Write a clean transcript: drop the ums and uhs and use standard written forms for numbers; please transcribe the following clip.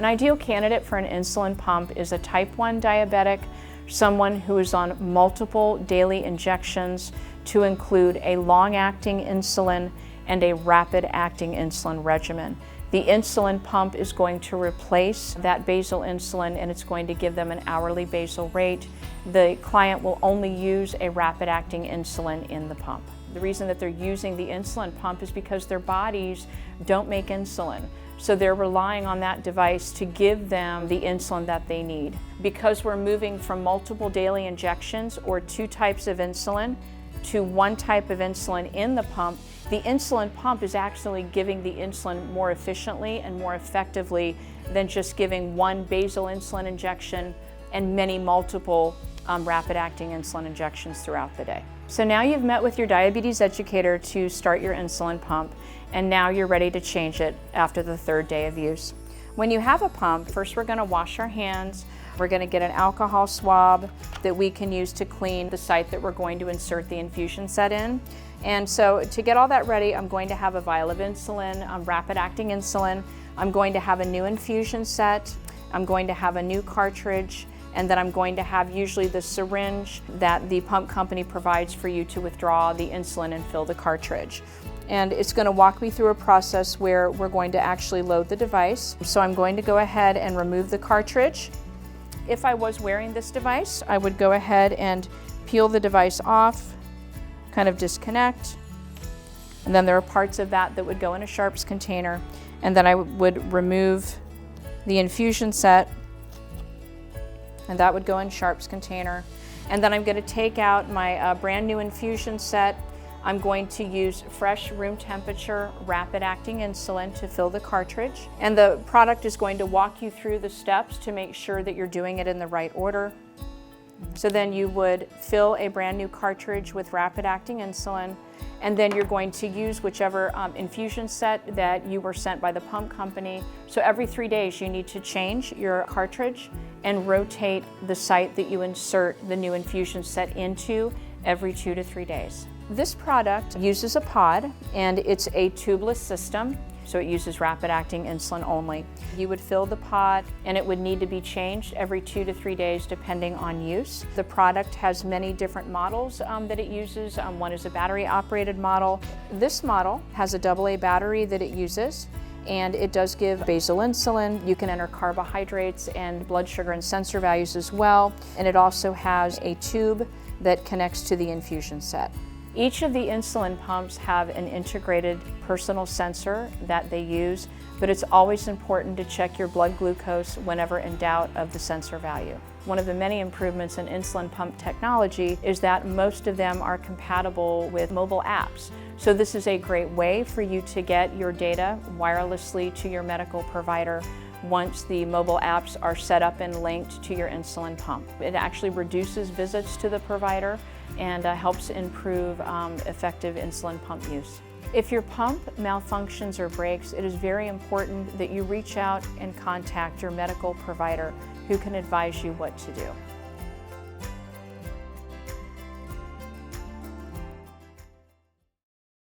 An ideal candidate for an insulin pump is a type 1 diabetic, someone who is on multiple daily injections to include a long-acting insulin and a rapid-acting insulin regimen. The insulin pump is going to replace that basal insulin, and it's going to give them an hourly basal rate. The client will only use a rapid-acting insulin in the pump. The reason that they're using the insulin pump is because their bodies don't make insulin. So they're relying on that device to give them the insulin that they need. Because we're moving from multiple daily injections or 2 types of insulin to 1 type of insulin in the pump, the insulin pump is actually giving the insulin more efficiently and more effectively than just giving 1 basal insulin injection and many multiple rapid-acting insulin injections throughout the day. So now you've met with your diabetes educator to start your insulin pump, and now you're ready to change it after the 3rd day of use. When you have a pump, first we're going to wash our hands. We're going to get an alcohol swab that we can use to clean the site that we're going to insert the infusion set in. And so to get all that ready, I'm going to have a vial of insulin, rapid-acting insulin. I'm going to have a new infusion set. I'm going to have a new cartridge. And then I'm going to have usually the syringe that the pump company provides for you to withdraw the insulin and fill the cartridge. And it's going to walk me through a process where we're going to actually load the device. So I'm going to go ahead and remove the cartridge. If I was wearing this device, I would go ahead and peel the device off, kind of disconnect. And then there are parts of that that would go in a Sharps container. And then I would remove the infusion set, and that would go in Sharps container. And then I'm going to take out my brand new infusion set. I'm going to use fresh room temperature rapid-acting insulin to fill the cartridge. And the product is going to walk you through the steps to make sure that you're doing it in the right order. So then you would fill a brand new cartridge with rapid-acting insulin, and then you're going to use whichever infusion set that you were sent by the pump company. So every 3 days you need to change your cartridge and rotate the site that you insert the new infusion set into every 2 to 3 days. This product uses a pod, and it's a tubeless system, so it uses rapid-acting insulin only. You would fill the pod, and it would need to be changed every 2 to 3 days depending on use. The product has many different models that it uses. One is a battery-operated model. This model has a AA battery that it uses, and it does give basal insulin. You can enter carbohydrates and blood sugar and sensor values as well, and it also has a tube that connects to the infusion set. Each of the insulin pumps have an integrated personal sensor that they use, but it's always important to check your blood glucose whenever in doubt of the sensor value. One of the many improvements in insulin pump technology is that most of them are compatible with mobile apps. So this is a great way for you to get your data wirelessly to your medical provider once the mobile apps are set up and linked to your insulin pump. It actually reduces visits to the provider and helps improve effective insulin pump use. If your pump malfunctions or breaks, it is very important that you reach out and contact your medical provider who can advise you what to do.